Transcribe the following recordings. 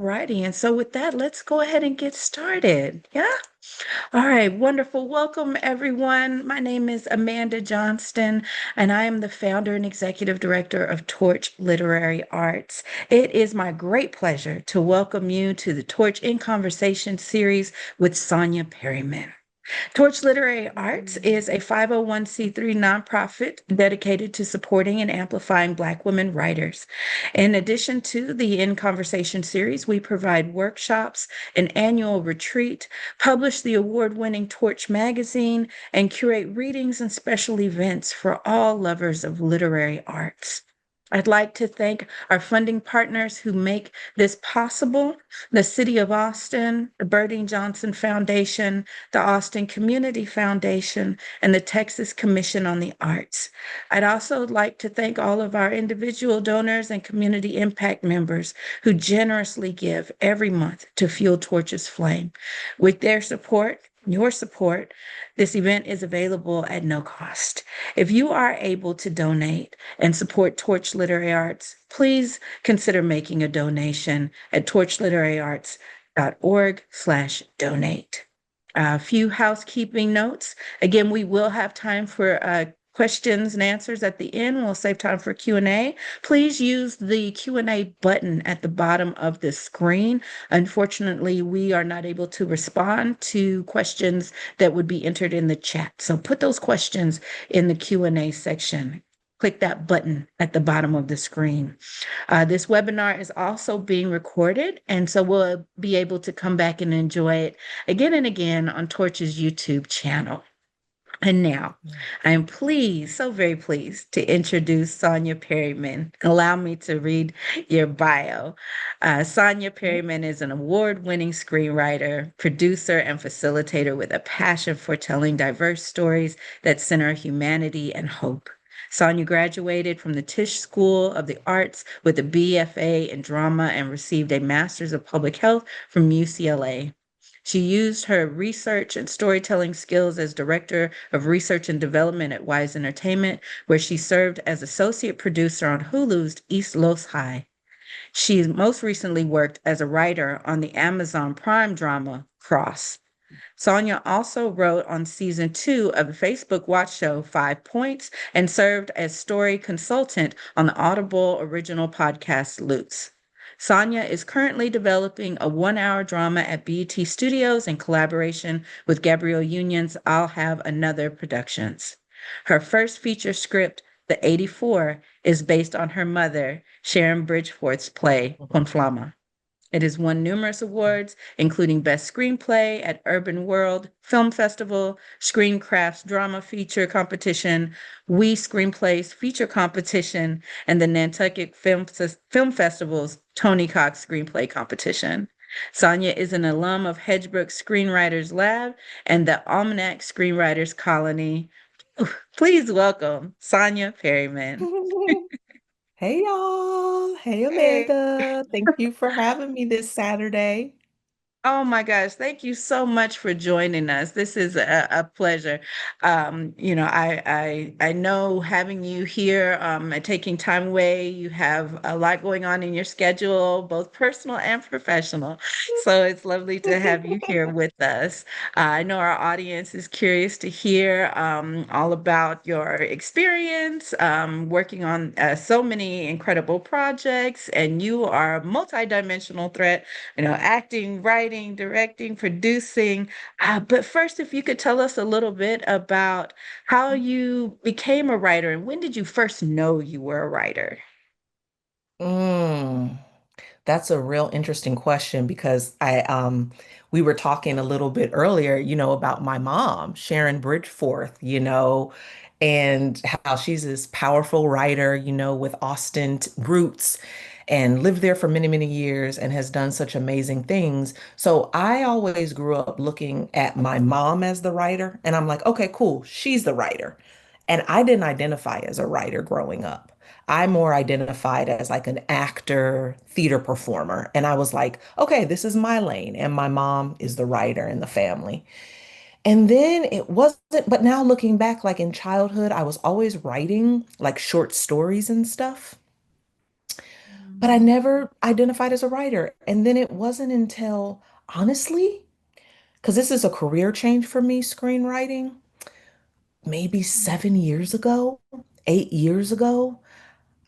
righty. And so with that, let's go ahead and get started. Yeah. All right. Wonderful. Welcome, everyone. My name is Amanda Johnston, and I am the founder and executive director of Torch Literary Arts. It is my great pleasure to welcome you to the Torch in Conversation series with Sonja Perryman. Torch Literary Arts is a 501c3 nonprofit dedicated to supporting and amplifying Black women writers. In addition to the In Conversation series, we provide workshops, an annual retreat, publish the award-winning Torch magazine, and curate readings and special events for all lovers of literary arts. I'd like to thank our funding partners who make this possible: the City of Austin, the Burdine Johnson Foundation, the Austin Community Foundation, and the Texas Commission on the Arts. I'd also like to thank all of our individual donors and community impact members who generously give every month to fuel Torch's flame. With their support, your support, this event is available at no cost. If you are able to donate and support Torch Literary Arts, please consider making a donation at torchliteraryarts.org/donate. A few housekeeping notes. Again, we will have time for questions and answers at the end. We'll save time for Q&A. Please use the Q&A button at the bottom of the screen. Unfortunately, we are not able to respond to questions that would be entered in the chat. So put those questions in the Q&A section. Click that button at the bottom of the screen. This webinar is also being recorded, and so we'll be able to come back and enjoy it again and again on Torch's YouTube channel. And now, I am pleased, so very pleased, to introduce Sonja Perryman. Allow me to read your bio. Sonja Perryman is an award-winning screenwriter, producer, and facilitator with a passion for telling diverse stories that center humanity and hope. Sonja graduated from the Tisch School of the Arts with a BFA in drama and received a Master's of Public Health from UCLA. She used her research and storytelling skills as Director of Research and Development at Wise Entertainment, where she served as Associate Producer on Hulu's East Los High. She most recently worked as a writer on the Amazon Prime drama Cross. Sonja also wrote on season 2 of the Facebook watch show 5 Points and served as story consultant on the Audible original podcast Lutz. Sonja is currently developing a 1-hour drama at BET Studios in collaboration with Gabrielle Union's I'll Have Another Productions. Her first feature script, The 84, is based on her mother, Sharon Bridgeforth's play, Conflama. It has won numerous awards, including Best Screenplay at Urban World Film Festival, Screencraft's Drama Feature Competition, We Screenplays Feature Competition, and the Nantucket Film Festival's Tony Cox Screenplay Competition. Sonja is an alum of Hedgebrook Screenwriters Lab and the Almanac Screenwriters Colony. Please welcome Sonja Perryman. Hey y'all. Hey Hey. Amanda. Thank you for having me this Saturday. Oh my gosh, thank you so much for joining us. This is a pleasure. I know having you here and taking time away, you have a lot going on in your schedule, both personal and professional. So it's lovely to have you here with us. I know our audience is curious to hear all about your experience working on so many incredible projects, and you are a multidimensional threat, acting, writing, directing, producing. But first, if you could tell us a little bit about how you became a writer and when did you first know you were a writer? Mm, that's a real interesting question because we were talking a little bit earlier, about my mom, Sharon Bridgeforth, and how she's this powerful writer, with Austin roots and lived there for many, many years and has done such amazing things. So I always grew up looking at my mom as the writer, and I'm like, okay, cool, she's the writer. And I didn't identify as a writer growing up. I more identified as like an actor, theater performer. And I was like, okay, this is my lane. And my mom is the writer in the family. And then it wasn't, but now looking back, like in childhood, I was always writing like short stories and stuff. but I never identified as a writer. And then it wasn't until, honestly, because this is a career change for me, screenwriting, maybe 7 years ago, 8 years ago,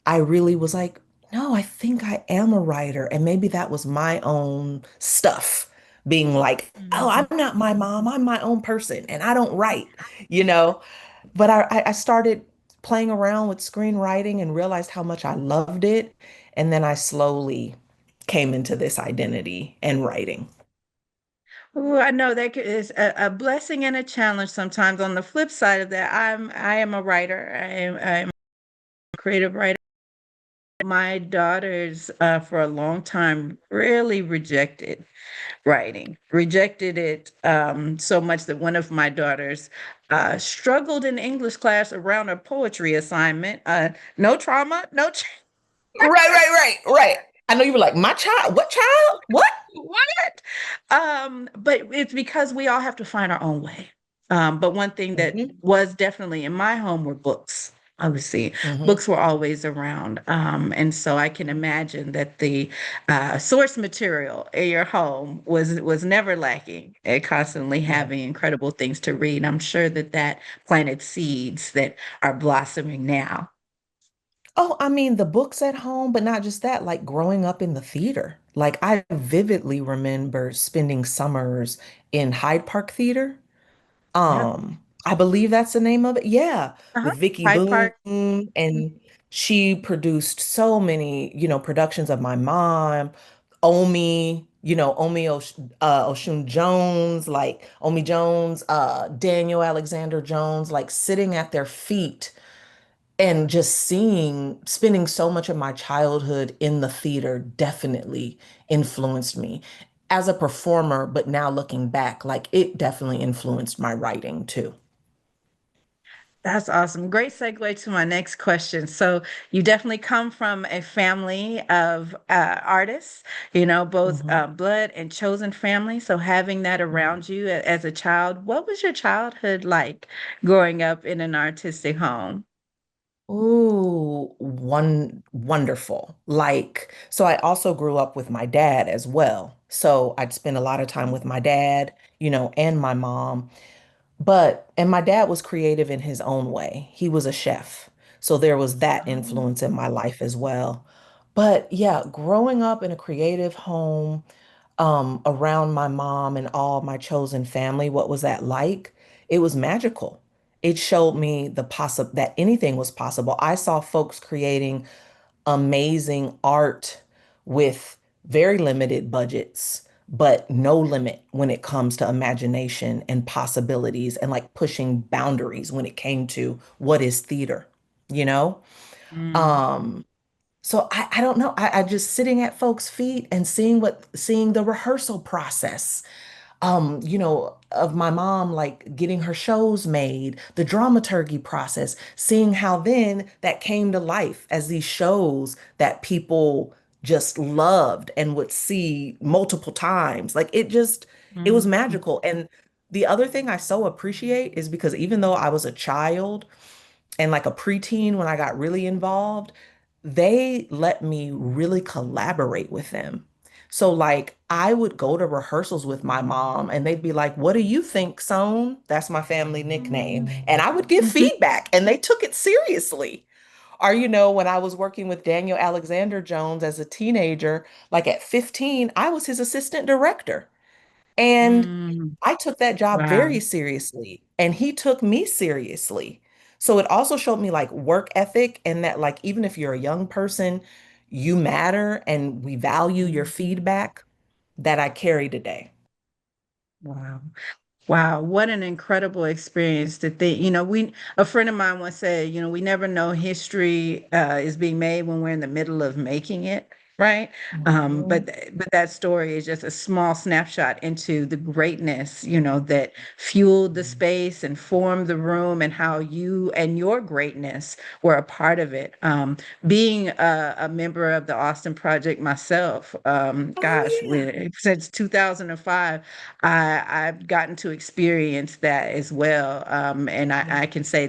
I really was like, no, I think I am a writer. And maybe that was my own stuff, being like, oh, Mhm. I'm not my mom, I'm my own person, and I don't write, you know? But I started playing around with screenwriting and realized how much I loved it. And then I slowly came into this identity and writing. Ooh, I know that is a blessing and a challenge sometimes. On the flip side of that, I am a writer. I'm a creative writer. My daughters, for a long time, really rejected writing, rejected it so much that one of my daughters struggled in English class around a poetry assignment. No trauma, no. Right. I know you were like, my child, what child? What? What? But it's because we all have to find our own way. But one thing that Hmm. was definitely in my home were books. Obviously, Hmm. books were always around. And so I can imagine that the source material in your home was never lacking and constantly Yeah. having incredible things to read. I'm sure that that planted seeds that are blossoming now. Oh, I mean, the books at home, but not just that, like growing up in the theater. Like I vividly remember spending summers in Hyde Park Theater. Yep. I believe that's the name of it. Yeah, Uh-huh. with Vicky Hyde Boone, Park. and she produced so many, productions of my mom, Omi Oshun Jones, like Omi Jones, Daniel Alexander Jones, like sitting at their feet and just spending so much of my childhood in the theater definitely influenced me as a performer, but now looking back, like it definitely influenced my writing too. That's awesome. Great segue to my next question. So, you definitely come from a family of artists, both Mhm. blood and chosen family. So, having that around you as a child, what was your childhood like growing up in an artistic home? Ooh, wonderful. Like, so I also grew up with my dad as well. So I'd spend a lot of time with my dad, and my mom. And my dad was creative in his own way. He was a chef. So there was that Um, influence in my life as well. But yeah, growing up in a creative home, around my mom and all my chosen family, what was that like? It was magical. It showed me that anything was possible. I saw folks creating amazing art with very limited budgets, but no limit when it comes to imagination and possibilities and like pushing boundaries when it came to what is theater, you know? mm, Um, so I don't know. I just sitting at folks' feet and seeing the rehearsal process, of my mom like getting her shows made, the dramaturgy process, seeing how then that came to life as these shows that people just loved and would see multiple times. Like it was mm, magical. And the other thing I so appreciate is because even though I was a child, and like a preteen when I got really involved, they let me really collaborate with them. So like I would go to rehearsals with my mom and they'd be like, "What do you think, Son?" That's my family nickname. And I would give mhm, feedback and they took it seriously. Or when I was working with Daniel Alexander Jones as a teenager, like at 15, I was his assistant director. And mm. I took that job Wow. very seriously, and he took me seriously. So it also showed me like work ethic and that like even if you're a young person, you matter and we value your feedback that I carry today. Wow. Wow, what an incredible experience to think. A friend of mine once said, we never know history is being made when we're in the middle of making it, right? Mhm. But that story is just a small snapshot into the greatness, that fueled the space and formed the room and how you and your greatness were a part of it. Being a member of the Austin Project myself, Oh gosh, yeah. since 2005. I've gotten to experience that as well. And I Yeah. can say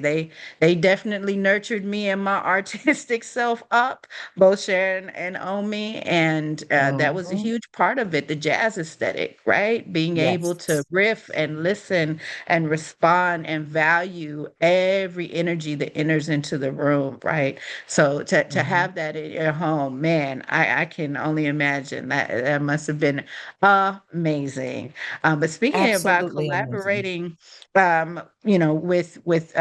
they definitely nurtured me and my artistic self up, both Sharon and Omi. family, and that was a Mhm. huge part of it, the jazz aesthetic, right? Being able to Yes. riff and listen and respond and value every energy that enters into the room, right? So to Mhm. have that in your home, man, I can only imagine that that must have been amazing. But speaking about Absolutely amazing. collaborating, with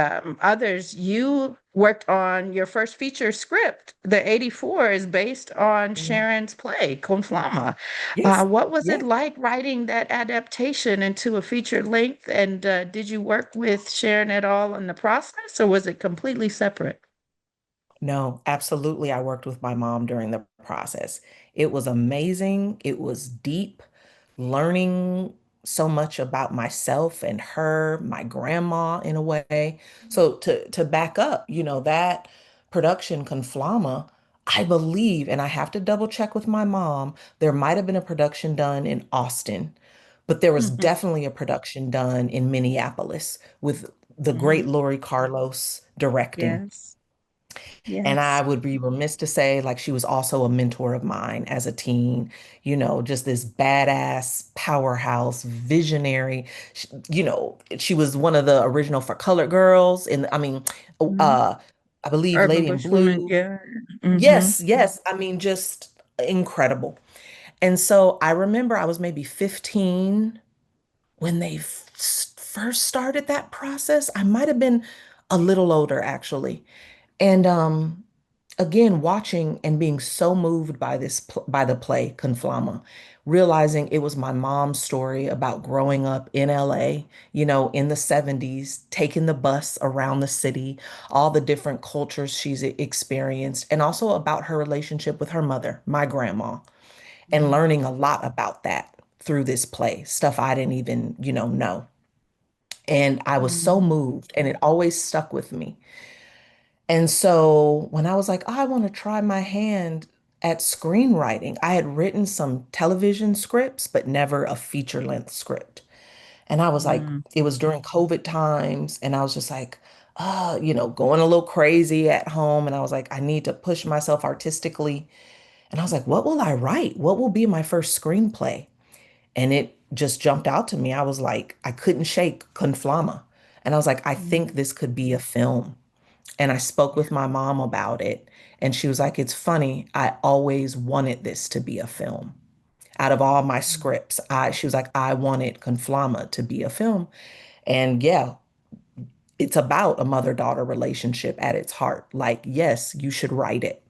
others, you worked on your first feature script. The 84 is based on Yeah. Sharon's play, Conflama. Yes. What was it Yeah. like writing that adaptation into a feature length? And did you work with Sharon at all in the process, or was it completely separate? No, absolutely. I worked with my mom during the process. It was amazing. It was deep, learning so much about myself and her, my grandma in a way. So to back up, that production Conflama, I believe, and I have to double check with my mom, there might have been a production done in Austin, but there was Mhm. definitely a production done in Minneapolis with the great Mhm. Lori Carlos directing. Yes, And I yes. would be remiss to say, like, she was also a mentor of mine as a teen, just this badass powerhouse, visionary. She was one of the original for Colored Girls. And I mean, Mhm. uh, I believe Urban Lady in Bushwoman, Blue. yeah. Hmm. Yes, yes. I mean, just incredible. And so I remember I was maybe 15 when they first started that process. I might have been a little older, actually. And again, watching and being so moved by by the play Conflama, realizing it was my mom's story about growing up in LA, in the 70s, taking the bus around the city, all the different cultures she's experienced, and also about her relationship with her mother, my grandma, and learning a lot about that through this play, stuff I didn't even, know. And I was so Hmm. moved, and it always stuck with me. And so when I was like, "Oh, I want to try my hand at screenwriting," I had written some television scripts, but never a feature-length script. And I was like, Hmm. it was during COVID times, and I was just like, going a little crazy at home. And I was like, I need to push myself artistically. And I was like, what will I write? What will be my first screenplay? And it just jumped out to me. I was like, I couldn't shake Conflama. And I was like, I think Hmm. this could be a film. And I spoke with my mom about it. And she was like, it's funny. I always wanted this to be a film. Out of all my scripts, she was like, I wanted Conflama to be a film. And yeah, it's about a mother-daughter relationship at its heart. Like, yes, you should write it.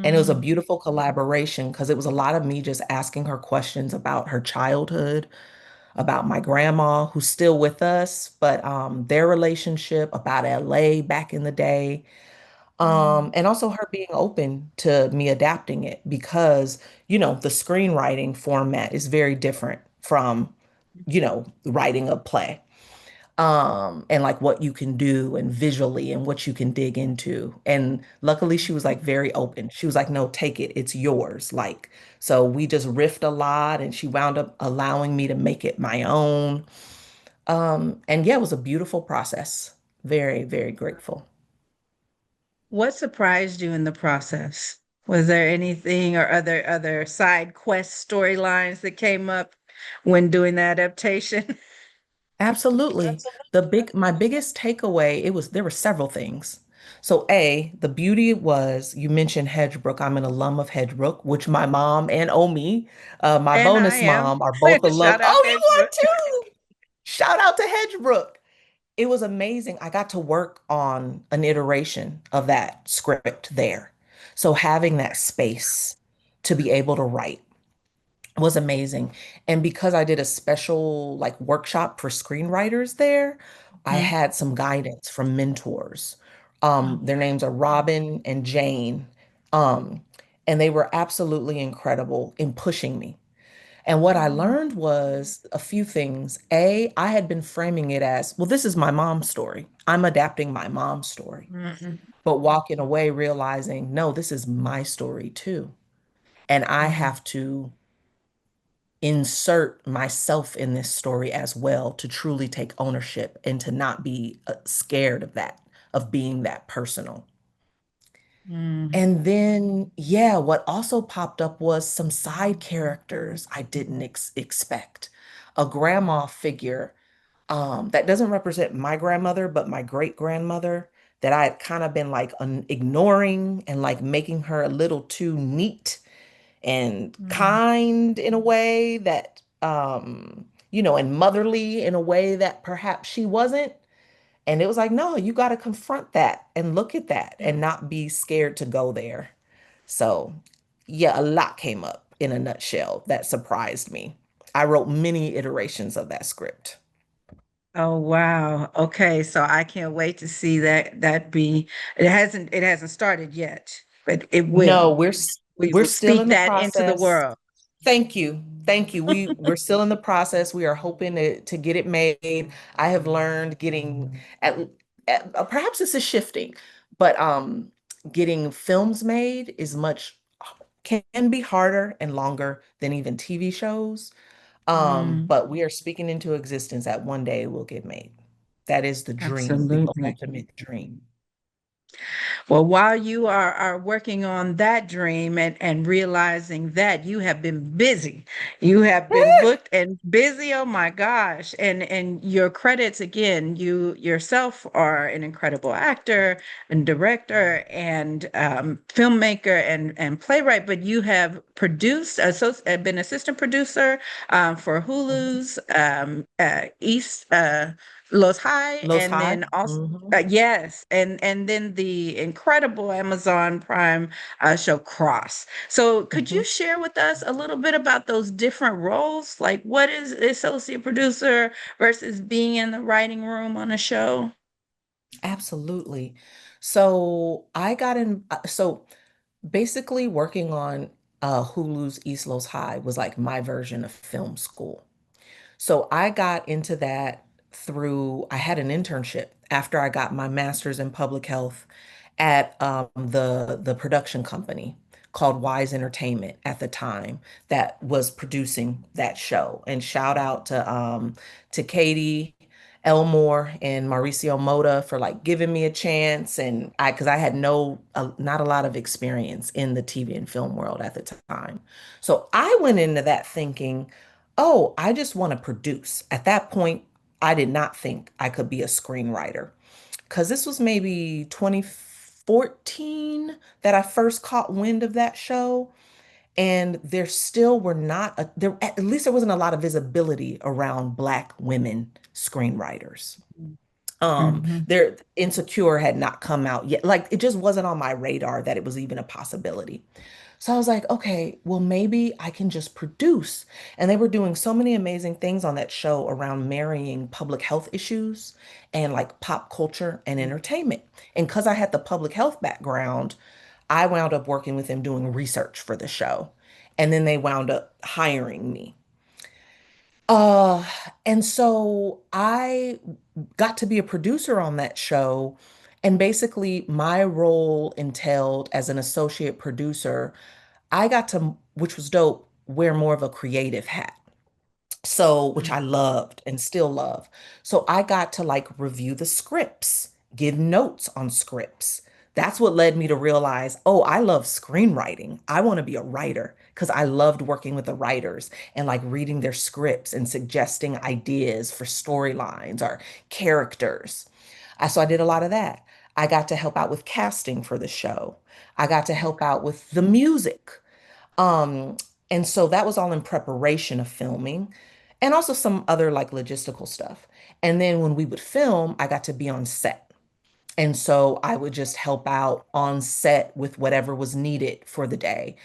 And it was a Hmm. beautiful collaboration because it was a lot of me just asking her questions about her childhood, about my grandma who's still with us, but their relationship, about LA back in the day. Hmm. And also her being open to me adapting it because, the screenwriting format is very different from, writing a play. And like what you can do and visually and what you can dig into. And luckily she was like very open. She was like, no, take it. It's yours. Like, so we just riffed a lot and she wound up allowing me to make it my own. And yeah, it was a beautiful process. Very, very grateful. What surprised you in the process? Was there anything or other side quest storylines that came up when doing the adaptation? Absolutely. My biggest takeaway, there were several things. So the beauty was you mentioned Hedgebrook. I'm an alum of Hedgebrook, which my mom and Omi, my And I bonus am. mom, are both alum. Shout out Oh, you are Hedgebrook. too. Shout out to Hedgebrook. It was amazing. I got to work on an iteration of that script there. So having that space to be able to write was amazing. And because I did a special like workshop for screenwriters there, I Mhm. had some guidance from mentors. Oh, Their names are Robin and Jane. Um, and they were absolutely incredible in pushing me. And what I mhm. learned was a few things. I had been framing it as, well, this is my mom's story. I'm adapting my mom's story. Mhm. But walking away realizing, no, this is my story too. And I Mhm. have to insert myself in this story as well to truly take ownership and to not be scared of that, of being that personal. Mm, And then, yeah, what also popped up was some side characters I didn't expect. A grandma figure that doesn't represent my grandmother, but my great grandmother that I had kind of been like ignoring and like making her a little too neat and mm. kind in a way that, and motherly in a way that perhaps she wasn't. And it was like, no, you got to confront that and look at that Yeah. and not be scared to go there. So, yeah, a lot came up in a nutshell that surprised me. I wrote many iterations of that script. Oh wow. Okay, so I can't wait to see that be it hasn't started yet, but it No, will. We we're will still speak in the that into the process. world. Thank you. Thank you. We're still in the process. We are hoping to get it made. I have learned getting perhaps this is shifting, but getting films made is much can be harder and longer than even TV shows. Mm, But we are speaking into existence that one day it will get made. That is the dream, the absolutely. ultimate dream. Well, while you are working on that dream and realizing that you have been busy, you have been booked and busy. Oh my gosh. And your credits again, you yourself are an incredible actor and director and filmmaker and playwright, but you have been assistant producer for Hulu's East Los High, Los and High. then also Mhm. yes, and then the incredible Amazon Prime show Cross. So, could you Mhm. share with us a little bit about those different roles? Like, what is associate producer versus being in the writing room on a show? Absolutely. So basically working on Hulu's East Los High was like my version of film school. So I got into that through, I had an internship after I got my master's in public health at the production company called Wise Entertainment at the time that was producing that show. And shout out to Katie Elmore and Mauricio Mota for like giving me a chance. And because I had not a lot of experience in the TV and film world at the time. So I went into that thinking, oh, I just want to produce. At that point, I did not think I could be a screenwriter because this was maybe 2014 that I first caught wind of that show. And there still were not, there, at least there wasn't a lot of visibility around Black women screenwriters. Mhm. Their Insecure had not come out yet. Like it just wasn't on my radar that it was even a possibility. So I was like, okay, well, maybe I can just produce. And they were doing so many amazing things on that show around marrying public health issues and like pop culture and entertainment. And because I had the public health background, I wound up working with them doing research for the show. And then they wound up hiring me. Uh, and so I got to be a producer on that show. And basically, my role entailed as an associate producer, I got to, which was dope, wear more of a creative hat. So, which I loved and still love. So I got to like review the scripts, give notes on scripts. That's what led me to realize, oh, I love screenwriting. I want to be a writer because I loved working with the writers and like reading their scripts and suggesting ideas for storylines or characters. So I did a lot of that. I got to help out with casting for the show. I got to help out with the music. Um, and so that was all in preparation of filming and also some other like logistical stuff. And then when we would film, I got to be on set. And so I would just help out on set with whatever was needed for the day.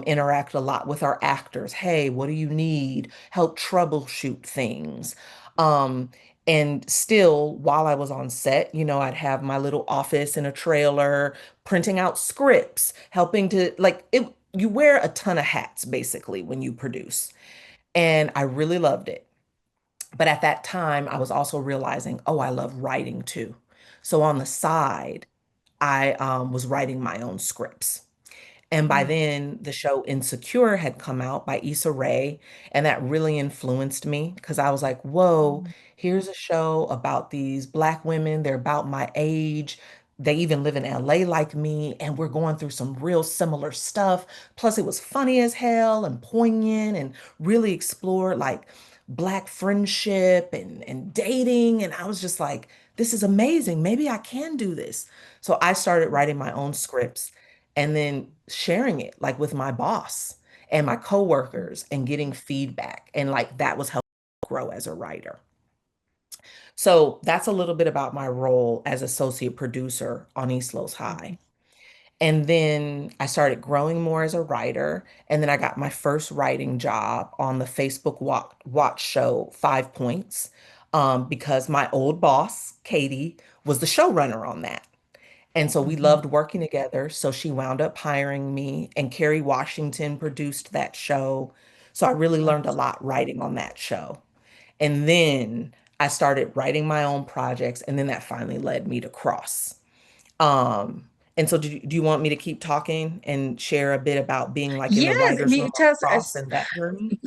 Interact a lot with our actors. Hey, what do you need? Help troubleshoot things. Um, and still, while I was on set, I'd have my little office in a trailer, printing out scripts, helping to like it. You wear a ton of hats basically when you produce. And I really loved it. But at that time, I was also realizing, oh, I love writing too. So on the side, I was writing my own scripts. And by Mm, then, the show Insecure had come out by Issa Rae, and that really influenced me because I was like, whoa, mm, here's a show about these Black women. They're about my age. they even live in LA like me, and we're going through some real similar stuff. Plus, it was funny as hell and poignant and really explored like Black friendship and dating. And I was just like, this is amazing. Maybe I can do this. So I started writing my own scripts and then sharing it like with my boss and my coworkers and getting feedback. And like that was helping me grow as a writer. So that's a little bit about my role as associate producer on East Los High. And then I started growing more as a writer. And then I got my first writing job on the Facebook watch show 5 Points, because my old boss, Katie, was the showrunner on that. And so we Mhm. loved working together. So she wound up hiring me, and Kerry Washington produced that show. So I really learned a lot writing on that show. And then I started writing my own projects, and then that finally led me to Cross. And so do you want me to keep talking and share a bit about being like in the Yes, writer's room you on tell Cross us. and that journey?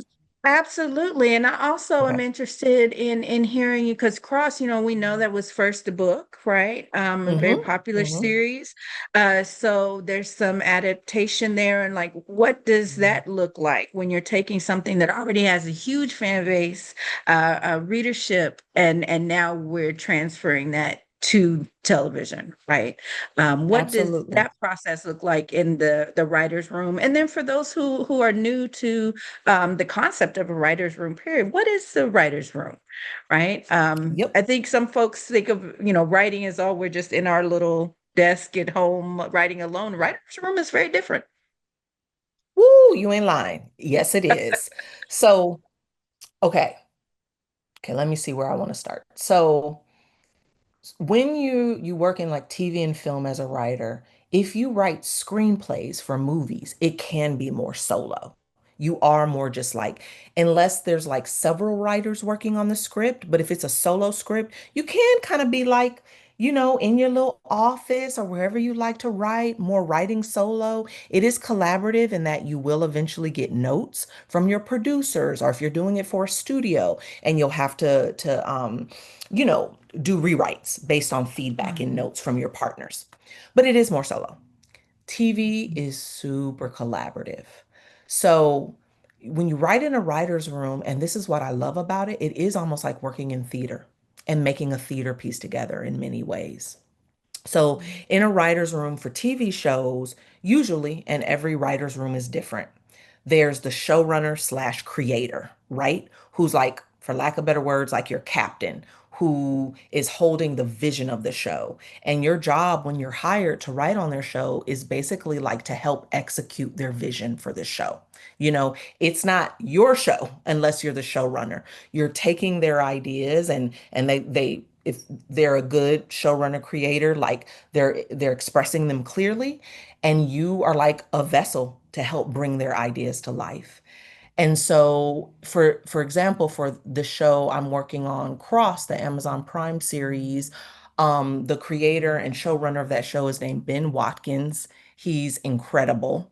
Absolutely. And I also am Okay. interested in hearing you because Cross, we know that was first a book, right? A very Mm-hmm. popular Mm-hmm. series. So there's some adaptation there. And like, what does that look like when you're taking something that already has a huge fan base, readership, and now we're transferring that to television, right? What does Absolutely. that process look like in the writer's room? And then for those who are new to the concept of a writer's room, period. What is the writer's room, right? Yep. I think some folks think of, writing as, oh, we're just in our little desk at home writing alone. Writer's room is very different. Woo, you ain't lying. Yes, it is. So, okay. Okay, let me see where I want to start. So, when you work in like TV and film as a writer, if you write screenplays for movies, it can be more solo. You are more just like, unless there's like several writers working on the script, but if it's a solo script, you can kind of be like, in your little office or wherever you like to write, more writing solo. It is collaborative in that you will eventually get notes from your producers, or if you're doing it for a studio, and you'll have to do rewrites based on feedback and Mhm. notes from your partners. But it is more solo. TV is super collaborative. So when you write in a writer's room, and this is what I love about it, it is almost like working in theater and making a theater piece together in many ways. So, in a writer's room for TV shows, usually, and every writer's room is different, there's the showrunner slash creator, right? Who's like, for lack of better words, like your captain, who is holding the vision of the show. And your job when you're hired to write on their show is basically like to help execute their vision for the show. It's not your show unless you're the showrunner. You're taking their ideas, and they if they're a good showrunner creator, like they're expressing them clearly, and you are like a vessel to help bring their ideas to life. And so for example, for the show I'm working on, Cross, the Amazon Prime series, the creator and showrunner of that show is named Ben Watkins. He's incredible.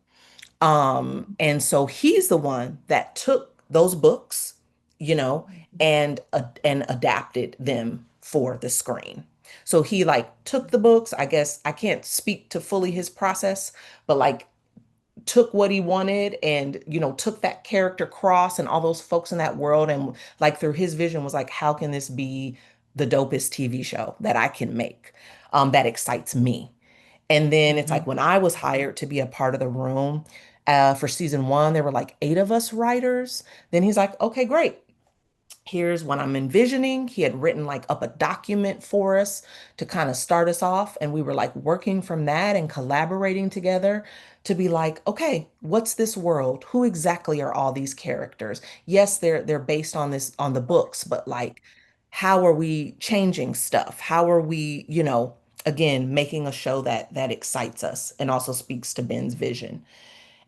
And so he's the one that took those books, you know, and adapted them for the screen. So he like took the books. I guess I can't speak to fully his process, but like took what he wanted, and took that character Cross and all those folks in that world, and like through his vision was like, how can this be the dopest TV show that I can make, that excites me? And then it's like Mhm. when I was hired to be a part of the room, for season one, there were like 8 of us writers. Then he's like, okay, great. Here's what I'm envisioning. He had written like up a document for us to kind of start us off. And we were like working from that and collaborating together to be like, okay, what's this world? Who exactly are all these characters? Yes, they're based on the books, but like, how are we changing stuff? How are we, again, making a show that excites us and also speaks to Ben's vision?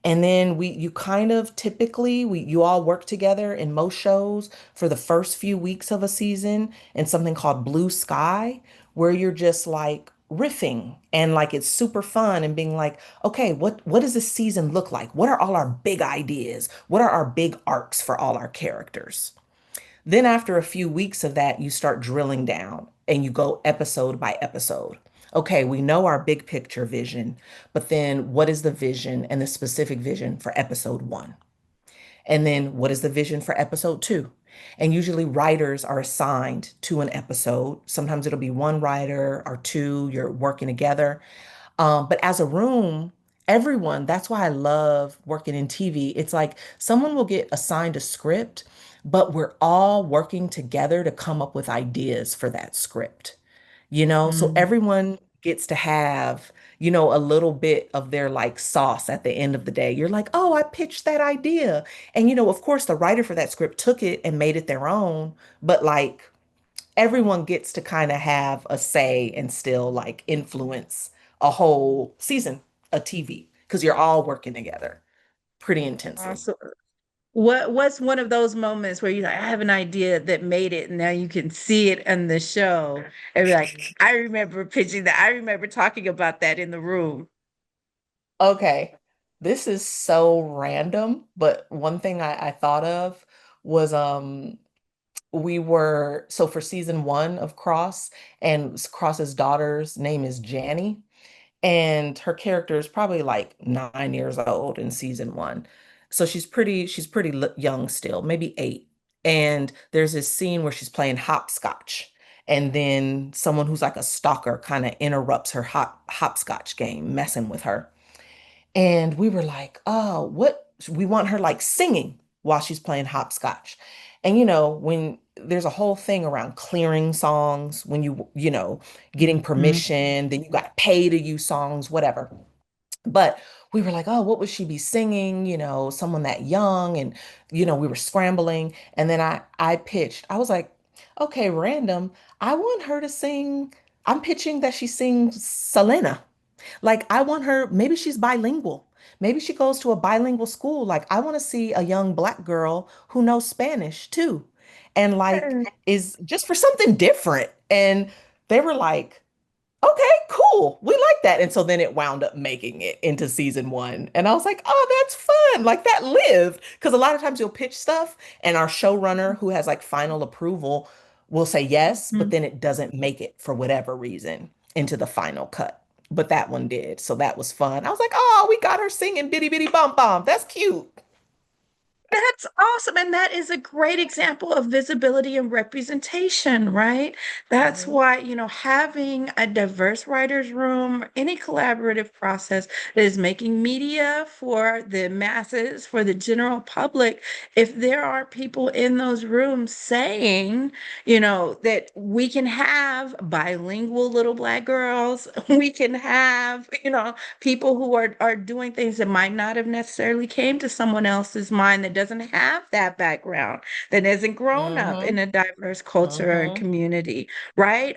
And then you kind of typically, you all work together in most shows for the first few weeks of a season in something called Blue Sky, where you're just like riffing, and like it's super fun, and being like, okay, what does this season look like? What are all our big ideas? What are our big arcs for all our characters? Then after a few weeks of that, you start drilling down and you go episode by episode. Okay, we know our big picture vision, but then what is the vision and the specific vision for episode one? And then what is the vision for episode two? And usually writers are assigned to an episode. Sometimes it'll be one writer or two, you're working together. But as a room, everyone, that's why I love working in TV. It's like someone will get assigned a script, but we're all working together to come up with ideas for that script, so Mm. everyone gets to have, a little bit of their like sauce at the end of the day. You're like, oh, I pitched that idea. And, of course, the writer for that script took it and made it their own, but like everyone gets to kind of have a say and still like influence a whole season of TV because you're all working together pretty intensely. Awesome. What's one of those moments where you like, I have an idea that made it, and now you can see it in the show, and be like, I remember pitching that. I remember talking about that in the room. Okay, this is so random, but one thing I thought of was we were so for season one of Cross, and Cross's daughter's name is Janny, and her character is probably like 9 years old in season one. So she's pretty young still, maybe 8. And there's this scene where she's playing hopscotch. And then someone who's like a stalker kind of interrupts her hopscotch game, messing with her. And we were like, oh, what? We want her like singing while she's playing hopscotch. And when there's a whole thing around clearing songs, when getting Mhm. permission, then you got to pay to use songs, whatever. But we were like, oh, what would she be singing? Someone that young. And, we were scrambling. And then I pitched, I was like, okay, random. I want her to sing. I'm pitching that she sings Selena. Like, I want her, maybe she's bilingual. Maybe she goes to a bilingual school. Like, I want to see a young Black girl who knows Spanish too. And like, is just for something different. And they were like, okay, cool. We like that. And so then it wound up making it into season one. And I was like, oh, that's fun. Like that lived. Because a lot of times you'll pitch stuff and our showrunner who has like final approval will say yes, but Mhm. then it doesn't make it for whatever reason into the final cut. But that one did. So that was fun. I was like, oh, we got her singing Bitty Bitty Bum Bum. That's cute. That's awesome. And that is a great example of visibility and representation, right? That's Mhm, why, having a diverse writers' room, any collaborative process that is making media for the masses, for the general public, if there are people in those rooms saying, that we can have bilingual little Black girls, we can have, people who are doing things that might not have necessarily came to someone else's mind that doesn't have that background, that hasn't grown up in mhm, a diverse culture and mhm, community, right?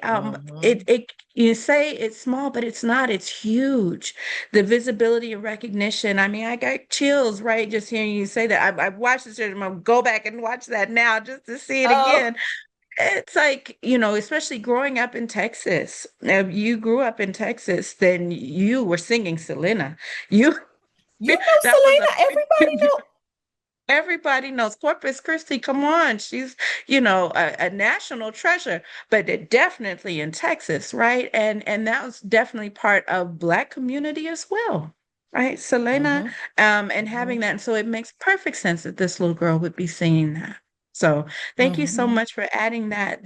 It mhm. it you say it's small, but it's not. It's huge. The visibility and recognition. I mean, I got chills, right? Just hearing you say that. I've watched this. I'm gonna go back and watch that now just to see it Oh, again. It's like, especially growing up in Texas. If you grew up in Texas, then you were singing Selena. You you know that was a Selena. Everybody know. everybody knows Corpus Christi. Come on, she's a national treasure, but it definitely in Texas, right? And that was definitely part of Black community as well, right? Selena, Mhm, and having mhm, that, and so it makes perfect sense that this little girl would be singing that. So thank you so mhm. much for adding that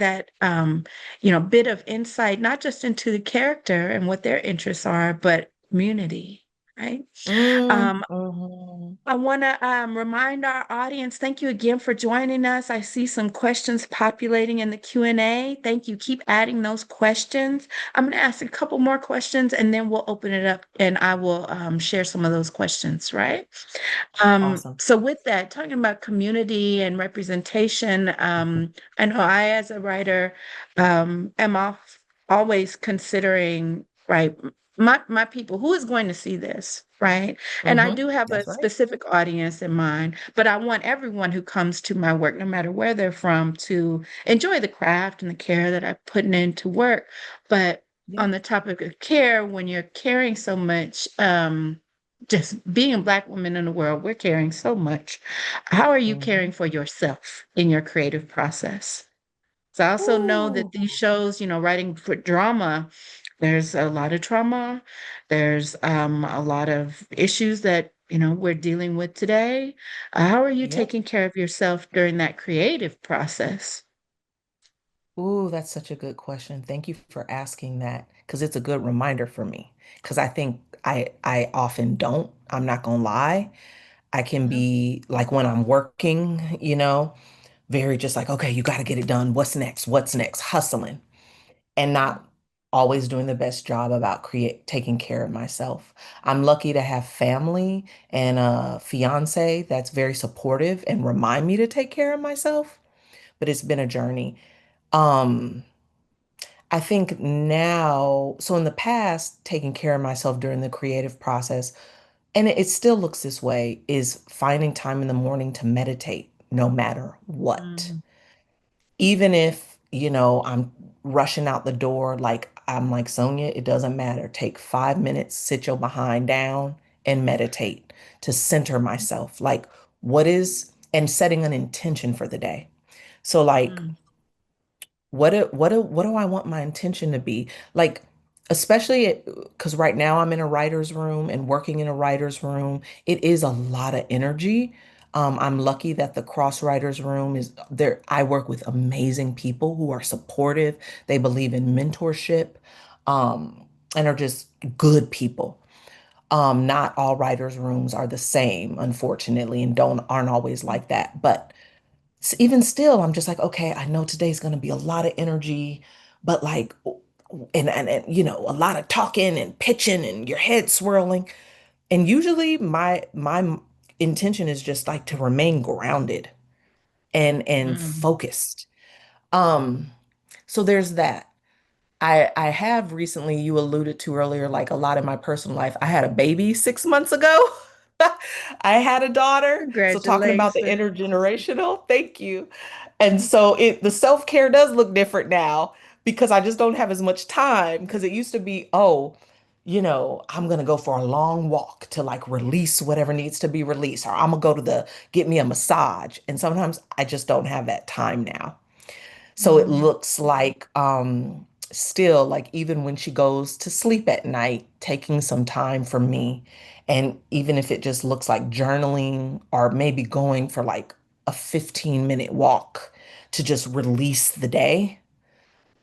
bit of insight, not just into the character and what their interests are, but community, right? Mm, Um, mhm. I want to remind our audience, thank you again for joining us. I see some questions populating in the Q&A. Thank you. Keep adding those questions. I'm going to ask a couple more questions and then we'll open it up and I will share some of those questions, right? Awesome. So with that, talking about community and representation, I know I, as a writer, am always considering, right, my people, who is going to see this, right? And I do have a That's right. specific audience in mind, but I want everyone who comes to my work, no matter where they're from, to enjoy the craft and the care that I'm putting into work. But Yeah. on the topic of care, when you're caring so much, just being a Black woman in the world, we're caring so much. How are you caring Mhm. for yourself in your creative process? So I also know that Ooh, these shows, writing for drama, there's a lot of trauma. There's a lot of issues that, we're dealing with today. How are you yep. taking care of yourself during that creative process? Ooh, that's such a good question. Thank you for asking that because it's a good reminder for me. Because I think I often don't. I'm not gonna lie. I can Mhm. be like when I'm working, very just like, okay, you got to get it done. What's next? What's next? Hustling and not always doing the best job about taking care of myself. I'm lucky to have family and a fiance that's very supportive and remind me to take care of myself, but it's been a journey. Um, I think now, so in the past, taking care of myself during the creative process, and it still looks this way, is finding time in the morning to meditate no matter what. Mm, Even if, I'm rushing out the door, like I'm like, Sonia, it doesn't matter. Take 5 minutes, sit your behind down and meditate to center myself. Like, and setting an intention for the day. So, like, mm, what do I want my intention to be? Like, especially because right now I'm in a writer's room and working in a writer's room, it is a lot of energy. I'm lucky that the cross writers room is there. I work with amazing people who are supportive. They believe in mentorship, and are just good people. Not all writers' rooms are the same, unfortunately, and don't aren't always like that. But even still, I'm just like, okay, I know today's going to be a lot of energy, but like, and a lot of talking and pitching and your head swirling. And usually, my intention is just like to remain grounded and mm. focused. Um, so there's that. I have recently, you alluded to earlier, like a lot in my personal life. I had a baby 6 months ago. I had a daughter. So talking about the Congratulations. intergenerational, thank you. And so the self-care does look different now because I just don't have as much time. Because it used to be, oh, I'm gonna go for a long walk to like release whatever needs to be released, or I'm gonna go to get me a massage. And sometimes I just don't have that time now. So it Mm. looks like still like even when she goes to sleep at night, taking some time for me. And even if it just looks like journaling or maybe going for like a 15-minute walk to just release the day,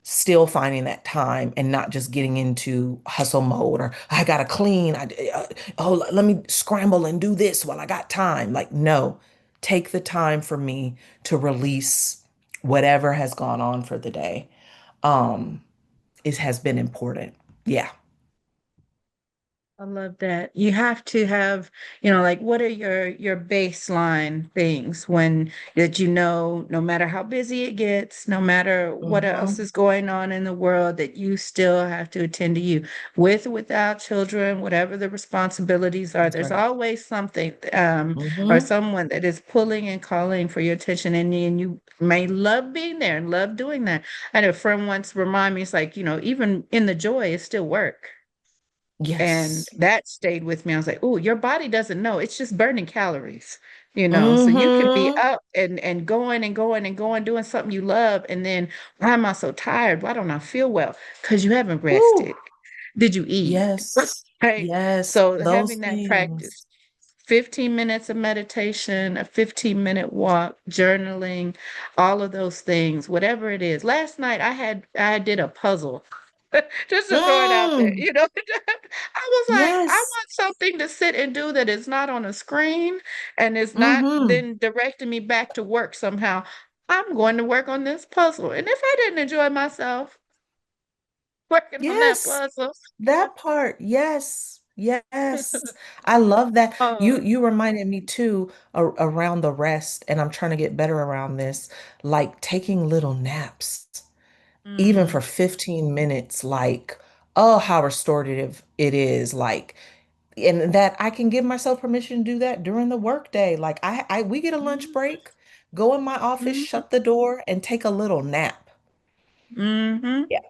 still finding that time and not just getting into hustle mode or I gotta clean. Oh, let me scramble and do this while I got time. Like, no, take the time for me to release whatever has gone on for the day. Um, it has been important. Yeah. I love that. You have to have, like what are your baseline things when that no matter how busy it gets, no matter what else Hmm. is going on in the world, that you still have to attend to you. With or without children, whatever the responsibilities are, That's there's right. always something or Hmm. someone that is pulling and calling for your attention, and you may love being there and love doing that. I had a friend once remind me, it's like, even in the joy, it's still work. And Yes. that stayed with me. I was like, oh, your body doesn't know. It's just burning calories, So you could be Hmm. up and going and going and going, doing something you love. And then, why am I so tired? Why don't I feel well? Because you haven't Woo. rested. Did you eat? Yes. Right. Yes. So Those having that things. practice, 15 minutes of meditation, a 15-minute walk, journaling, all of those things, whatever it is. Last night I did a puzzle. Just to throw it out there, Mm. I was like, I Yes. want something to sit and do that is not on a screen and is not Hmm. then directing me back to work somehow. I'm going to work on this puzzle. And if I didn't enjoy myself working on that Yes. puzzle, That part. Yes. Yes. I love that. You oh, you reminded me too around the rest, and I'm trying to get better around this, like taking little naps, even mm, for 15 minutes, like, oh, how restorative it is. Like, and that I can give myself permission to do that during the workday. Like we get a lunch mm, break, go in my office, mm, shut the door, and take a little nap. mm-hmm. Yeah.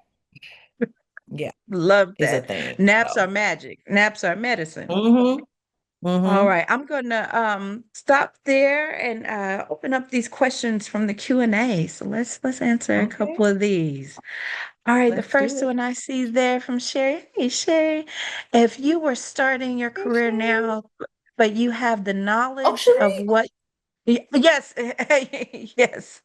Yeah. Love Is a that. thing. Naps are So. magic. Naps are medicine. Hmm. All Mm-hmm. right, I'm gonna stop there and open up these questions from the Q&A. So let's answer a Okay, couple of these. All right, the let's do first it. one I see there from Sherry. Hey, Sherry, if you were starting your Hey, career Sherry. now, but you have the Oh, knowledge of Sherry. what yes, yes.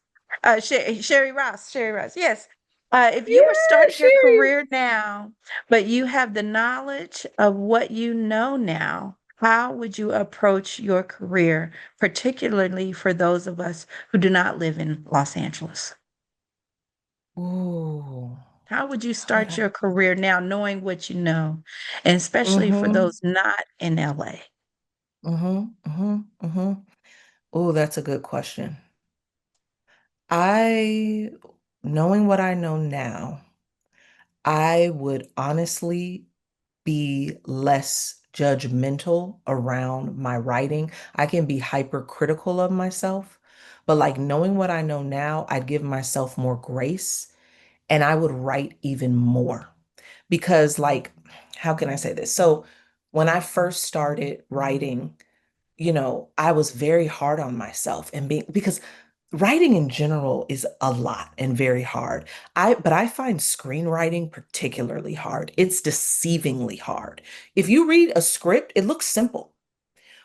Sherry Ross, Sherry Ross. Yes. If you were Yeah, starting your Sherry. career now, but you have the knowledge of what you know now, how would you approach your career, particularly for those of us who do not live in Los Angeles? Ooh. How would you start your career now, knowing what you know, and especially for Mm-hmm. those not in LA? Mm-hmm. Mm-hmm. Mm-hmm. Oh, that's a good question. I, knowing what I know now, I would honestly be less judgmental around my writing. I can be hypercritical of myself, but like knowing what I know now, I'd give myself more grace and I would write even more. Because, like, how can I say this? So, when I first started writing, I was very hard on myself and being because writing in general is a lot and very hard. But I find screenwriting particularly hard. It's deceivingly hard. If you read a script, it looks simple,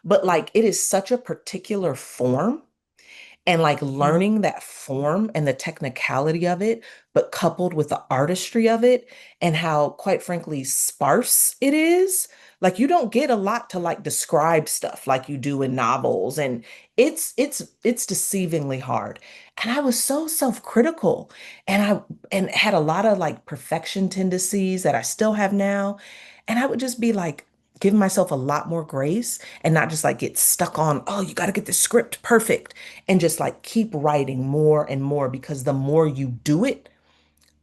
but like it is such a particular form and like Mhm. learning that form and the technicality of it, but coupled with the artistry of it and how, quite frankly, sparse it is. Like you don't get a lot to like describe stuff like you do in novels, and it's deceivingly hard. And I was so self-critical, and had a lot of like perfection tendencies that I still have now. And I would just be like giving myself a lot more grace and not just like get stuck on, oh, you got to get the script perfect and just like keep writing more and more because the more you do it,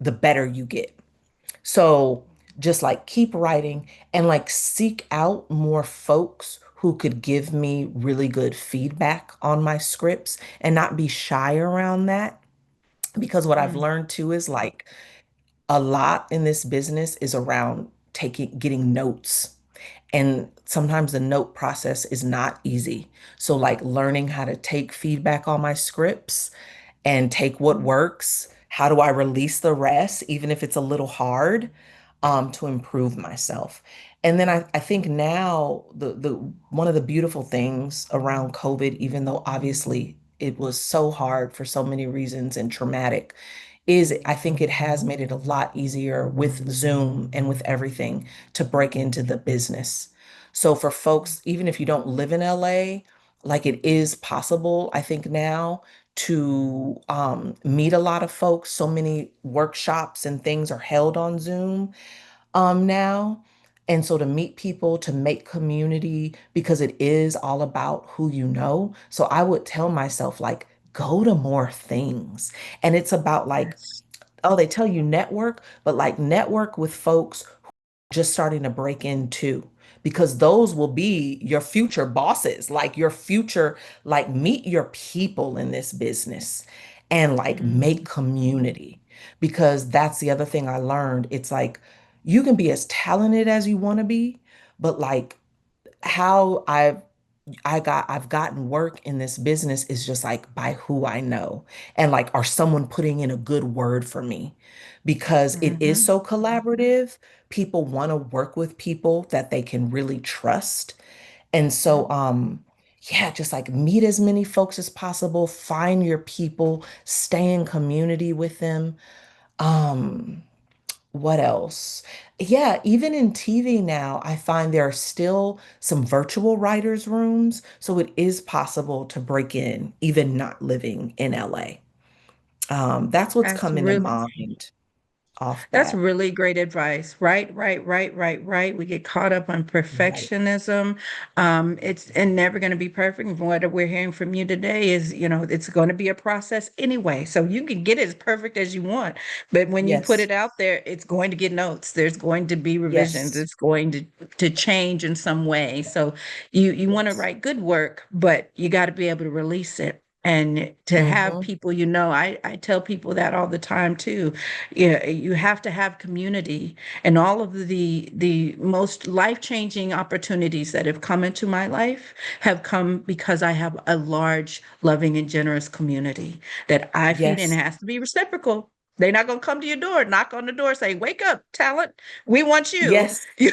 the better you get. So just like keep writing and like seek out more folks who could give me really good feedback on my scripts and not be shy around that. Because what I've Mm, learned too is like a lot in this business is around getting notes. And sometimes the note process is not easy. So, like learning how to take feedback on my scripts and take what mm, works. How do I release the rest, even if it's a little hard, to improve myself? And then I think now the one of the beautiful things around COVID, even though obviously it was so hard for so many reasons and traumatic, is I think it has made it a lot easier with Zoom and with everything to break into the business. So for folks, even if you don't live in LA, like it is possible, I think now to meet a lot of folks. So many workshops and things are held on Zoom now. And so to meet people, to make community, because it is all about who you know. So I would tell myself, like, go to more things. And it's about like, yes. oh, they tell you network, but like network with folks just starting to break into because those will be your future bosses, like your future, like meet your people in this business and like make Mhm. community. Because that's the other thing I learned. It's like you can be as talented as you want to be, but like how I've gotten work in this business is just like by who I know and like are someone putting in a good word for me because it is Mhm. so collaborative. People want to work with people that they can really trust. And so Mhm. yeah, just like meet as many folks as possible, find your people, stay in community with them. Um what else? Yeah, even in TV now, I find there are still some virtual writers' rooms. So it is possible to break in, even not living in LA. That's what's That's coming to real. mind off That's bat. really great advice. Right, right, right, right, right. We get caught up on Right. perfectionism. It's and never going to be perfect. And what we're hearing from you today is, it's going to be a process anyway. So you can get it as perfect as you want, but when you put Yes. it out there, it's going to get notes. There's going to be revisions. Yes. It's going to change in some way. So you want to Yes. write good work, but you got to be able to release it. And to have Mm-hmm. people, I tell people that all the time too. Yeah, you have to have community. And all of the most life-changing opportunities that have come into my life have come because I have a large, loving, and generous community that I feed, and it Yes. has to be reciprocal. They're not going to come to your door, knock on the door, say, "Wake up, talent. We want you." Yes. You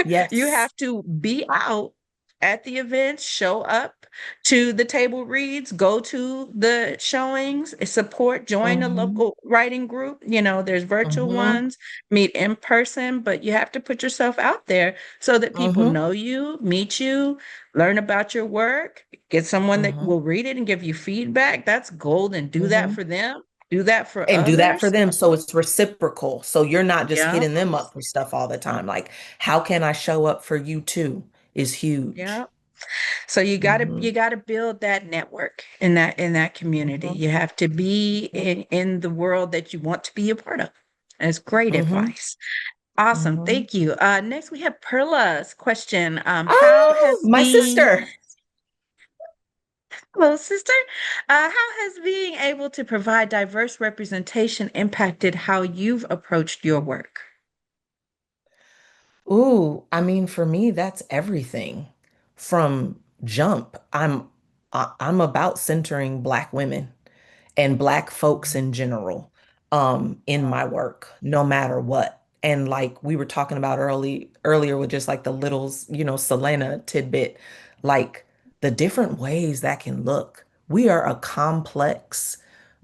Yes. have to be out at the events, show up to the table reads, go to the showings, support, join a Mm-hmm. local writing group. There's virtual Mm-hmm. ones, meet in person, but you have to put yourself out there so that people Mm-hmm. know you, meet you, learn about your work, get someone that Mm-hmm. will read it and give you feedback. That's gold. And do that Mm-hmm. for them, do that for And do that for others. them so it's reciprocal. So you're not just Yeah. hitting them up for stuff all the time. Like, how can I show up for you too is Yeah. huge. So you gotta Mm-hmm. you gotta build that network in that community. Mm-hmm. You have to be in the world that you want to be a part of. That's great Mm-hmm. advice. Awesome. Mm-hmm. Thank you. Next we have Perla's question. How Oh, has my being sister. Hello, sister. How has being able to provide diverse representation impacted how you've approached your work? Ooh, I mean, for me, that's everything from jump. I'm about centering Black women and Black folks in general in my work, no matter what. And like we were talking about earlier with just like the little, Selena tidbit, like the different ways that can look. We are a complex,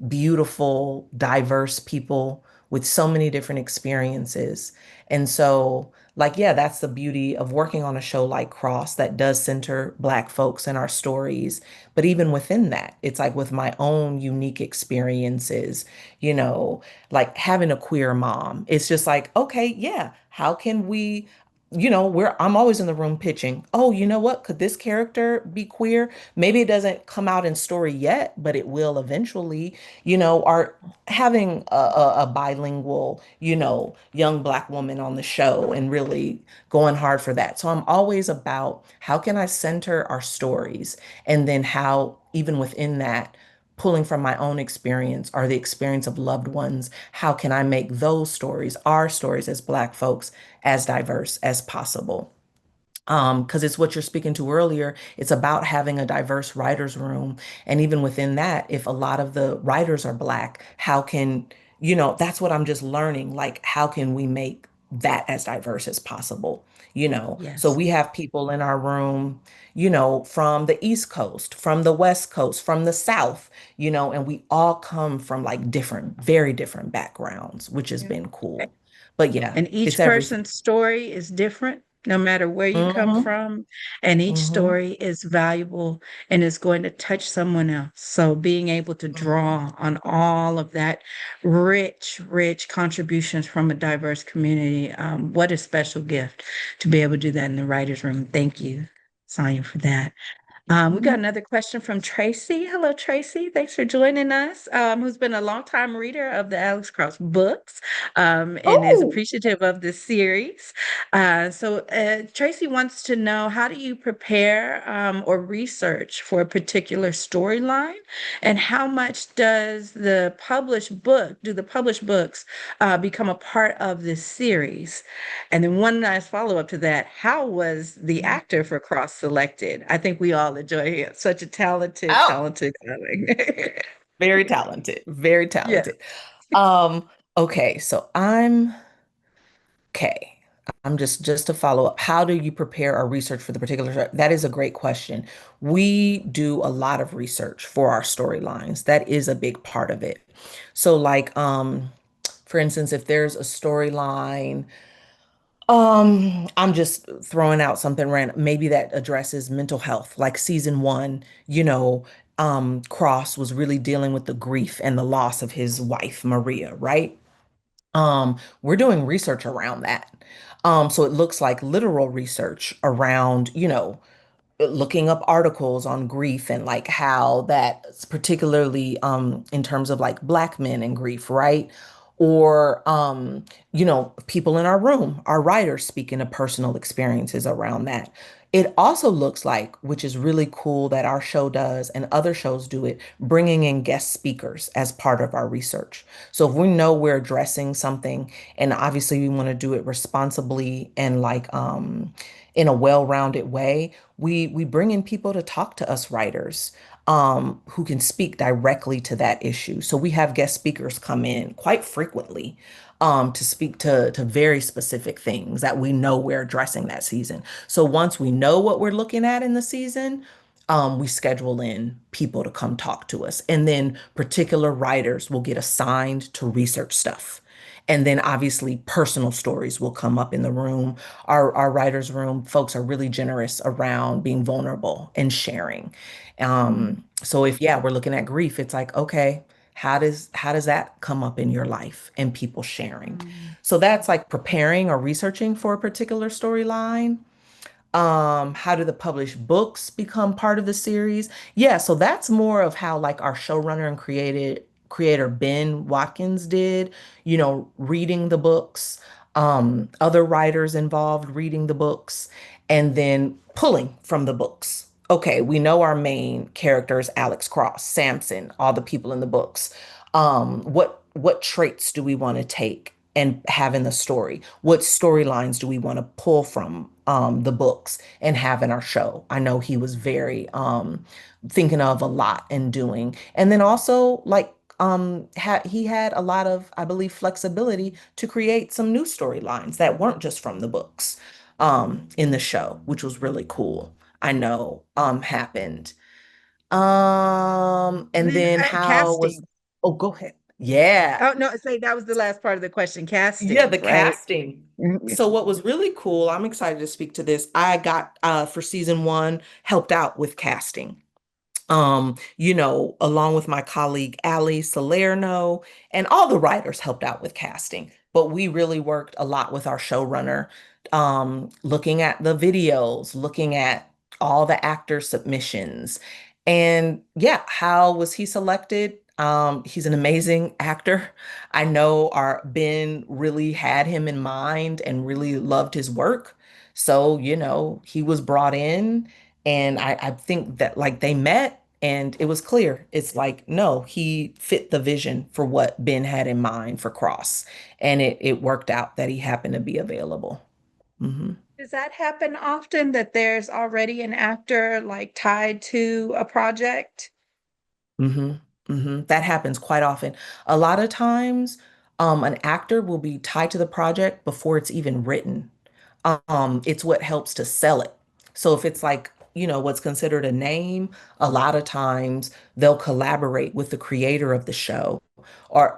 beautiful, diverse people with so many different experiences. And so, like, yeah, that's the beauty of working on a show like Cross that does center Black folks in our stories. But even within that, it's like with my own unique experiences, you know, like having a queer mom. It's just like, okay, yeah, how can we, I'm always in the room pitching, oh, you know what? Could this character be queer? Maybe it doesn't come out in story yet, but it will eventually, or having a bilingual, young Black woman on the show and really going hard for that. So I'm always about how can I center our stories and then how, even within that, pulling from my own experience or the experience of loved ones, how can I make those stories, our stories as Black folks, as diverse as possible? Because it's what you're speaking to earlier. It's about having a diverse writers' room. And even within that, if a lot of the writers are Black, how can, that's what I'm just learning. Like, how can we make that as diverse as possible? So Yes. we have people in our room, from the East Coast, from the West Coast, from the South, and we all come from like different, very different backgrounds, which has Yeah. been cool. But yeah, And it's each everything. person's story is different, no matter where you come Hmm. from. And each Hmm. story is valuable and is going to touch someone else. So being able to Hmm. draw on all of that rich, rich contributions from a diverse community, what a special gift to be able to do that in the writer's room. Thank you, Sonia, for that. We got Hmm. another question from Tracy. Hello, Tracy. Thanks for joining us. Who's been a longtime reader of the Alex Cross books, and is Oh, appreciative of this series. Tracy wants to know, how do you prepare or research for a particular storyline, and how much do the published books become a part of this series? And then one nice follow-up to that, how was the actor for Cross selected? I think we all enjoy him. Such a talented, oh, talented comic. very talented, very Yeah. talented. Um, okay, so I'm okay. I'm just to follow up. How do you prepare or research for the particular show? That is a great question. We do a lot of research for our storylines. That is a big part of it. So like for instance, if there's a storyline, I'm just throwing out something random, maybe that addresses mental health, like season one, Cross was really dealing with the grief and the loss of his wife, Maria, right? We're doing research around that. So it looks like literal research around, looking up articles on grief and like how that's particularly in terms of like Black men and grief, right? Or people in our room, our writers speaking of personal experiences around that. It also looks like, which is really cool that our show does and other shows do it, bringing in guest speakers as part of our research. So if we know we're addressing something, and obviously we want to do it responsibly and like in a well-rounded way, we bring in people to talk to us writers who can speak directly to that issue. So we have guest speakers come in quite frequently to speak to very specific things that we know we're addressing that season. So once we know what we're looking at in the season, we schedule in people to come talk to us. And then particular writers will get assigned to research stuff. And then obviously personal stories will come up in the room. Our writers' room, folks are really generous around being vulnerable and sharing. So if yeah, we're looking at grief, it's like, okay, how does that come up in your life and people sharing? Mm. So that's like preparing or researching for a particular storyline. How do the published books become part of the series? Yeah, so that's more of how like our showrunner and created creator Ben Watkins did, reading the books, other writers involved reading the books, and then pulling from the books. Okay, we know our main characters, Alex Cross, Samson, all the people in the books. What traits do we want to take and have in the story? What storylines do we want to pull from the books and have in our show? I know he was very thinking of a lot and doing. And then also like he had a lot of, I believe, flexibility to create some new storylines that weren't just from the books in the show, which was really cool. I know happened. And And then then how was, casting. oh, go ahead. Yeah. Oh no, say that was the last part of the question. Yeah, Casting, the right? casting. Mhm. So what was really cool, I'm excited to speak to this. I got for season one helped out with casting. Along with my colleague Ali Salerno, and all the writers helped out with casting. But we really worked a lot with our showrunner, looking at the videos, looking at all the actor submissions. And yeah, how was he selected? He's an amazing actor. I know our Ben really had him in mind and really loved his work. So, he was brought in, and I think that like they met and it was clear. It's like, no, he fit the vision for what Ben had in mind for Cross. And it worked out that he happened to be available. Hmm. Does that happen often that there's already an actor like tied to a project? Hmm. Hmm. That happens quite often. A lot of times, an actor will be tied to the project before it's even written. It's what helps to sell it. So if it's like, what's considered a name, a lot of times they'll collaborate with the creator of the show or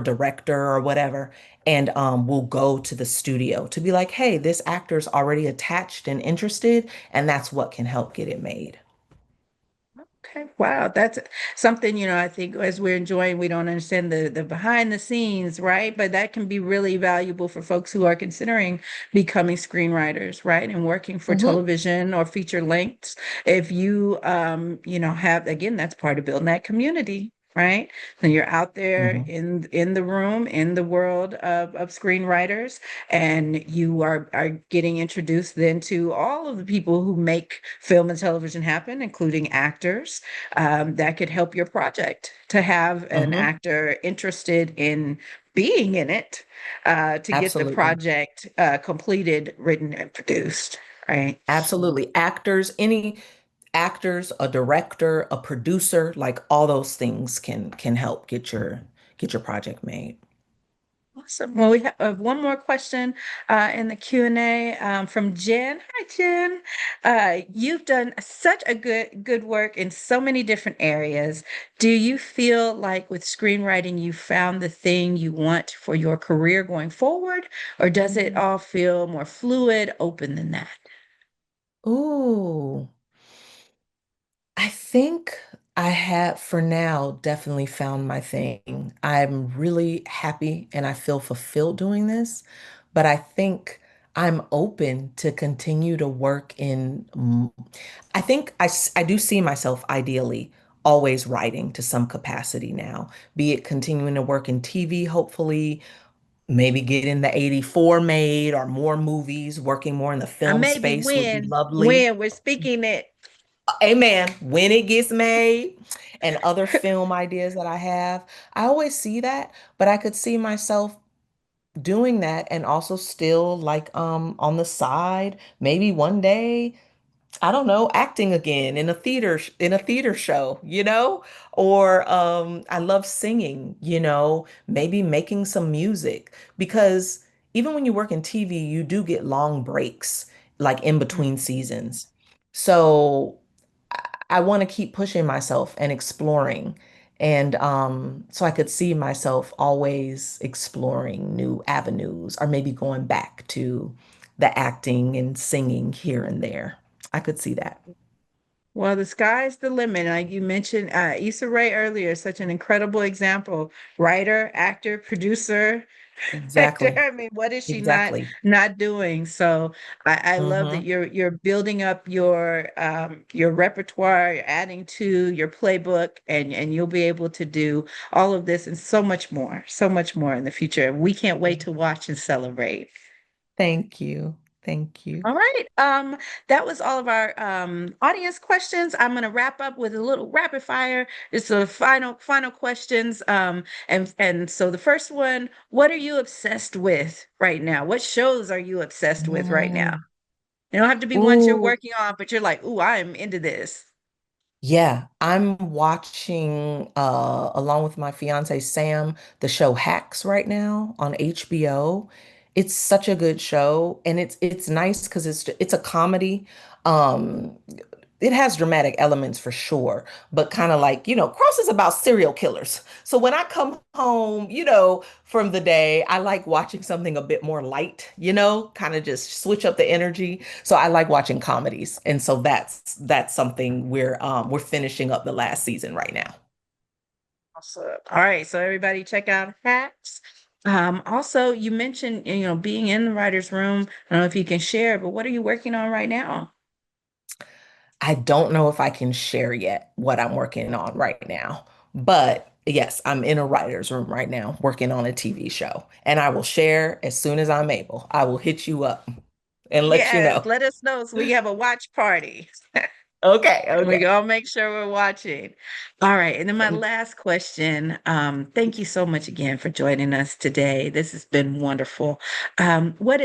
director or whatever, and we'll go to the studio to be like, hey, this actor's already attached and interested, and that's what can help get it made. Okay, wow, that's something, I think as we're enjoying, we don't understand the behind the scenes, right? But that can be really valuable for folks who are considering becoming screenwriters, right? And working for Hmm. television or feature lengths. If you have again, that's part of building that community. Right. And you're out there Hmm. in the room, in the world of screenwriters, and you are getting introduced then to all of the people who make film and television happen, including actors, that could help your project to have an Hmm. actor interested in being in it, to get the Absolutely. project completed, written, and produced, right? Absolutely. Any actors, a director, a producer, like all those things can help get your project made. Awesome. Well, we have one more question in the Q&A from Jen. Hi, Jen. You've done such a good work in so many different areas. Do you feel like with screenwriting, you found the thing you want for your career going forward, or does it all feel more fluid, open than that? Ooh, I think I have for now definitely found my thing. I'm really happy and I feel fulfilled doing this, but I think I'm open to continue to work I think I do see myself ideally always writing to some capacity now, be it continuing to work in TV, hopefully, maybe getting the 84 made or more movies, working more in the I film maybe space would be when lovely. when we're speaking it. Amen. When it gets made and other film ideas that I have, I always see that, but I could see myself doing that and also still like on the side, maybe one day I don't know, acting again in a theater show, Or I love singing, maybe making some music because even when you work in TV, you do get long breaks like in between seasons. So I want to keep pushing myself and exploring. And so I could see myself always exploring new avenues or maybe going back to the acting and singing here and there. I could see that. Well, the sky's the limit. Like you mentioned, Issa Rae earlier, such an incredible example. Writer, actor, producer, actor. Exactly. I mean, what is she Exactly. not doing? So I love that Hmm. you're building up your repertoire, you're adding to your playbook, and you'll be able to do all of this and so much more in the future. And we can't wait to watch and celebrate. Thank you. Thank you. All right. That was all of our audience questions. I'm gonna wrap up with a little rapid fire. It's the final questions. And so the first one, what are you obsessed with right now? What shows are you obsessed with right now? Mm. They don't have to be ones you're Ooh, working on, but you're like, ooh, I'm into this. yeah, I'm watching along with my fiance Sam the show Hacks right now on HBO. It's such a good show and it's nice because it's a comedy. Um it has dramatic elements for sure, but kind of like, crosses about serial killers. So when I come home, from the day, I like watching something a bit more light, kind of just switch up the energy. So I like watching comedies. And so that's something we're finishing up the last season right now. Awesome. All right, so everybody check out Hacks. Also, you mentioned, being in the writer's room. I don't know if you can share, but what are you working on right now? I don't know if I can share yet what I'm working on right now, but yes, I'm in a writer's room right now working on a TV show, and I will share as soon as I'm able. I will hit you up and let you Yes, know. let us know so we have a watch party. Okay, We okay. gonna make sure we're watching. All right, and then my Thank last question. Thank you so much again for joining us today. This has been wonderful. What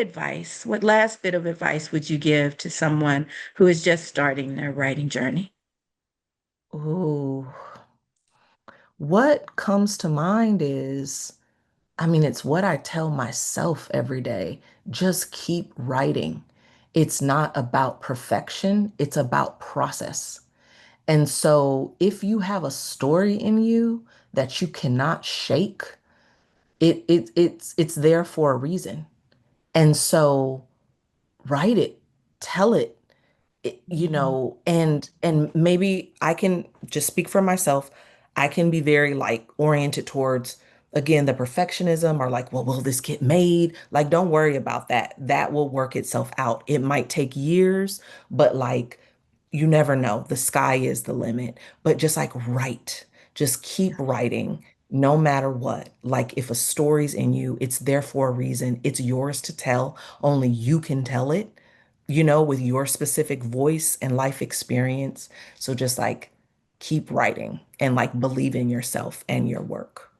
last bit of advice would you give to someone who is just starting their writing journey? Ooh, what comes to mind is, I mean, it's what I tell myself every day. Just keep writing. It's not about perfection, it's about process. And so if you have a story in you that you cannot shake, it's there for a reason. And so write it, tell it, Mhm. and maybe I can just speak for myself. I can be very like oriented towards again the perfectionism or like, well, will this get made? Like, don't worry about that. That will work itself out. It might take years, but like you never know. The sky is the limit. But just like write, just keep writing no matter what. Like if a story's in you, it's there for a reason. It's yours to tell. Only you can tell it, with your specific voice and life experience. So just like keep writing and like believe in yourself and your work.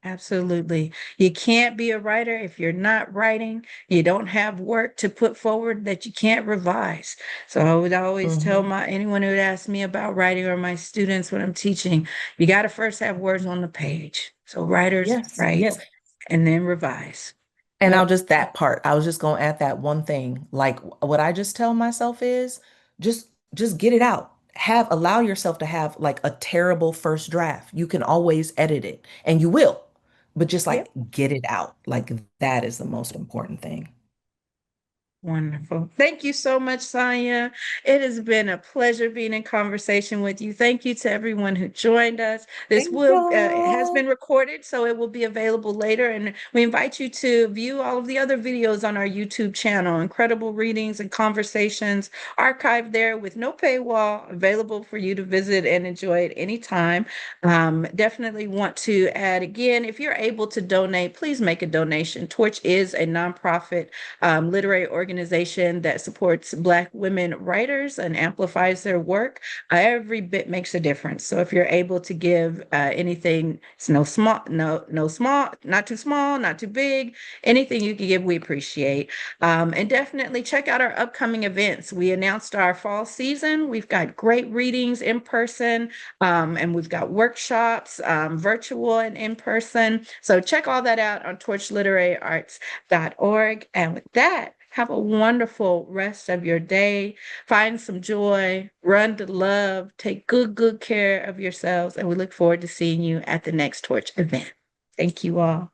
Absolutely. You can't be a writer if you're not writing. You don't have work to put forward that you can't revise. So I would always tell Hmm. my anyone who would ask me about writing or my students when I'm teaching, you got to first have words on the page. So writers Yes, write yes. and then revise. And I'll Yep. just that part. I was just going to add that one thing. Like what I just tell myself is just get it out. Allow yourself to have like a terrible first draft. You can always edit it and you will. But just Yep. like get it out. Like that is the most important thing. Wonderful. Thank you so much, Sonia. It has been a pleasure being in conversation with you. Thank you to everyone who joined us. This Thank will has y'all. been recorded, so it will be available later. And we invite you to view all of the other videos on our YouTube channel. Incredible readings and conversations archived there with no paywall, available for you to visit and enjoy at any time. Definitely want to add again, if you're able to donate, please make a donation. Torch is a nonprofit literary organization that supports Black women writers and amplifies their work. Every bit makes a difference. So if you're able to give anything, it's no small, not too small, not too big, anything you can give, we appreciate. And definitely check out our upcoming events. We announced our fall season. We've got great readings in person, and we've got workshops, virtual and in person. So check all that out on torchliteraryarts.org. And with that, have a wonderful rest of your day. Find some joy, run to love, take good care of yourselves. And we look forward to seeing you at the next Torch event. Thank you all.